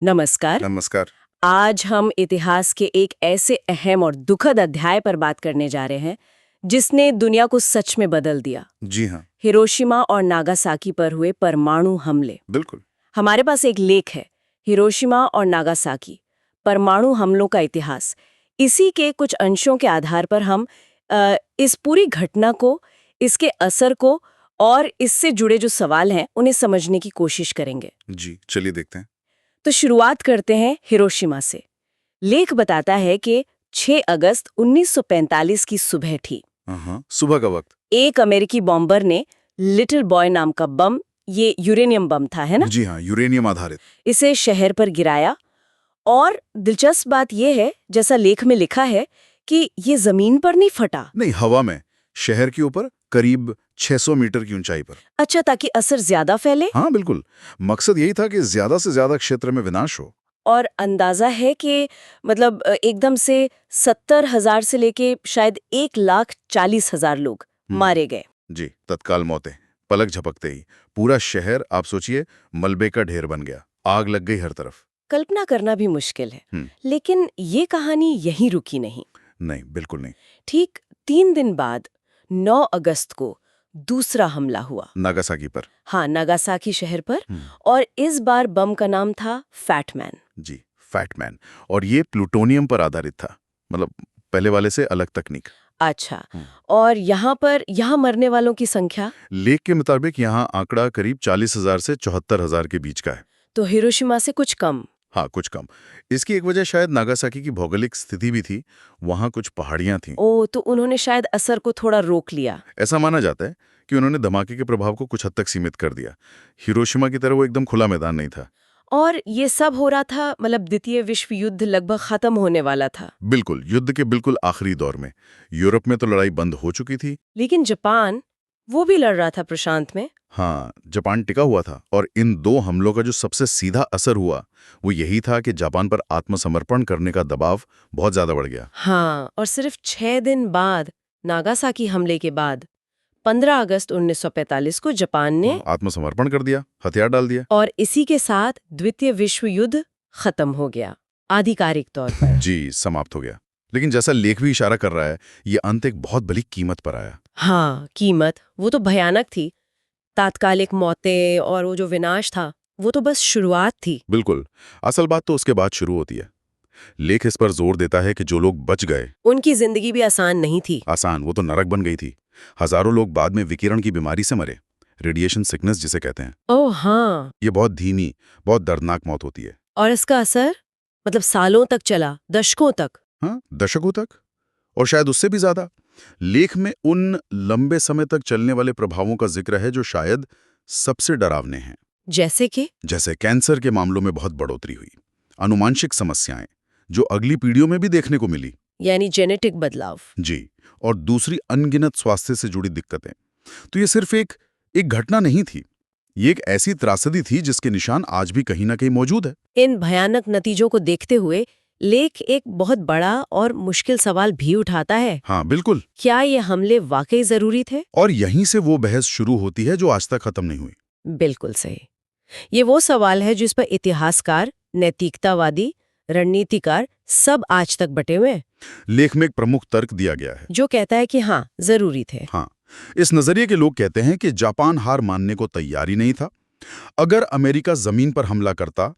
नमस्कार। नमस्कार। आज हम इतिहास के एक ऐसे अहम और दुखद अध्याय पर बात करने जा रहे हैं जिसने दुनिया को सच में बदल दिया। जी हाँ, हिरोशिमा और नागासाकी पर हुए परमाणु हमले। बिल्कुल। हमारे पास एक लेख है, हिरोशिमा और नागासाकी परमाणु हमलों का इतिहास। इसी के कुछ अंशों के आधार पर हम इस पूरी घटना को, इसके असर को और इससे जुड़े जो सवाल हैं उन्हें समझने की कोशिश करेंगे। जी, चलिए देखते हैं। तो शुरुआत करते हैं हिरोशिमा से। लेख बताता है कि 6 अगस्त 1945 की सुबह थी। हाँ, सुबह का वक्त। एक अमेरिकी बॉम्बर ने लिटिल बॉय नाम का बम, ये यूरेनियम बम था, है ना, जी हाँ, यूरेनियम आधारित। इसे शहर पर गिराया। और दिलचस्प बात यह है, जैसा लेख में लिखा है, कि ये जमीन पर नहीं फटा। नहीं, हवा में, शहर के ऊपर करीब 600 मीटर की ऊंचाई पर। अच्छा, ताकि असर ज्यादा फैले। हाँ, बिल्कुल। मकसद यही था कि ज्यादा से ज्यादा क्षेत्र में विनाश हो। और अंदाजा है कि मतलब एकदम से 70,000 से लेके शायद 1,40,000 लोग मारे गए। जी, तत्काल मौतें, पलक झपकते ही पूरा शहर, आप सोचिए, मलबे का ढेर बन गया। आग लग गई हर तरफ। कल्पना करना भी मुश्किल है। हम्म, लेकिन ये कहानी यहीं रुकी नहीं। नहीं, बिल्कुल नहीं। ठीक 3 दिन बाद 9 अगस्त को दूसरा हमला हुआ। नागासाकी पर। हाँ, नागासाकी शहर पर। हम्म, और इस बार बम का नाम था फैटमैन। जी, फैटमैन। और ये प्लूटोनियम पर आधारित था, मतलब पहले वाले से अलग तकनीक। अच्छा, और यहाँ मरने वालों की संख्या? लेख के मुताबिक यहाँ आंकड़ा करीब 40,000 से 74,000 के बीच का है। तो हिरोशिमा से कुछ कम। हाँ, कुछ कम। इसकी एक वजह शायद नागासाकी की भौगोलिक स्थिति भी थी। वहाँ कुछ पहाड़ियाँ थीं। ओ, तो उन्होंने शायद असर को थोड़ा रोक लिया। ऐसा माना जाता है कि उन्होंने धमाके के प्रभाव को कुछ हद तक सीमित कर दिया। हिरोशिमा की तरह वो एकदम खुला मैदान नहीं था। और ये सब हो रहा था, मतलब द्वितीय विश्व युद्ध लगभग खत्म होने वाला था। बिल्कुल, युद्ध के बिल्कुल आखिरी दौर में। यूरोप में तो लड़ाई बंद हो चुकी थी। लेकिन जापान, वो भी लड़ रहा था प्रशांत में। हाँ, जापान टिका हुआ था। और इन दो हमलों का जो सबसे सीधा असर हुआ वो यही था कि जापान पर आत्मसमर्पण करने का दबाव बहुत ज्यादा बढ़ गया। हाँ, और सिर्फ 6 दिन बाद, नागासाकी हमले के बाद 15 अगस्त 1945 को जापान ने आत्मसमर्पण कर दिया, हथियार डाल दिया। और इसी के साथ द्वितीय विश्व युद्ध खत्म हो गया, आधिकारिक तौर पर। जी, समाप्त हो गया। लेकिन जैसा लेख भी इशारा कर रहा है, ये अंत एक बहुत बड़ी कीमत पर आया। हाँ, कीमत वो तो भयानक थी। तात्कालिक मौतें और वो जो विनाश था, वो तो बस शुरुआत थी। बिल्कुल। असल बात तो उसके बाद शुरू होती है। लेख इस पर जोर देता है कि जो लोग बच गए, उनकी जिंदगी भी आसान नहीं थी। आसान, वो तो नरक बन गई थी। हजारों लोग बाद में विकिरण की बीमारी से मरे, रेडिएशन सिकनेस जिसे कहते हैं। ओह हाँ। ये बहुत धीमी, बहुत दर्दनाक मौत होती है। और इसका असर मतलब सालों तक चला, दशकों तक। हाँ, दशकों तक, और शायद उससे भी ज्यादा। लेख में उन लंबे समय तक चलने वाले प्रभावों का जिक्र है जो शायद सबसे डरावने हैं। जैसे कैंसर के मामलों में बहुत बढ़ोतरी हुई, अनुवांशिक समस्याएं जो अगली पीढ़ियों में भी देखने को मिली। यानी जेनेटिक बदलाव। जी, और दूसरी अनगिनत स्वास्थ्य से जुड़ी दिक्कतें। तो ये सिर्फ एक घटना नहीं थी, ये एक ऐसी त्रासदी थी जिसके निशान आज भी कहीं ना कहीं मौजूद है। इन भयानक नतीजों को देखते हुए लेख एक बहुत बड़ा और मुश्किल सवाल भी उठाता है। हाँ, बिल्कुल। क्या ये हमले वाकई जरूरी थे? और यहीं से वो बहस शुरू होती है जो आज तक खत्म नहीं हुई। बिल्कुल सही। ये वो सवाल है जिस पर इतिहासकार, नैतिकतावादी, रणनीतिकार सब आज तक बटे हुए हैं। लेख में एक प्रमुख तर्क दिया गया है जो कहता है कि हाँ, जरूरी थे। हाँ, इस नजरिए के लोग कहते हैं कि जापान हार मानने को तैयार ही नहीं था। अगर अमेरिका जमीन पर हमला करता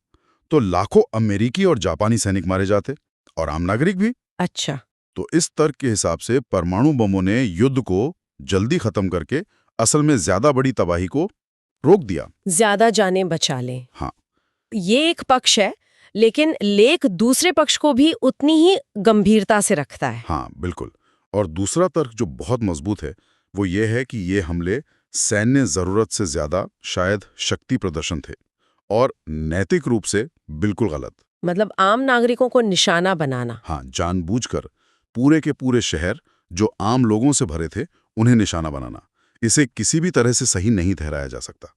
तो लाखों अमेरिकी और जापानी सैनिक मारे जाते, और आम नागरिक भी। अच्छा। तो इस तर्क के हिसाब से परमाणु बमों ने युद्ध को जल्दी खत्म करके असल में ज्यादा बड़ी तबाही को रोक दिया। ज्यादा जानें बचा लें। हाँ, ये एक पक्ष है, लेकिन लेख दूसरे पक्ष को भी उतनी ही गंभीरता से रखता है। हाँ, बिल्कुल। और दूसरा तर्क जो बहुत मजबूत है वो ये है कि ये हमले सैन्य जरूरत से ज्यादा शायद शक्ति प्रदर्शन थे, और नैतिक रूप से बिल्कुल गलत। मतलब आम नागरिकों को निशाना बनाना। हाँ, जानबूझकर पूरे के पूरे शहर जो आम लोगों से भरे थे उन्हें निशाना बनाना, इसे किसी भी तरह से सही नहीं ठहराया जा सकता।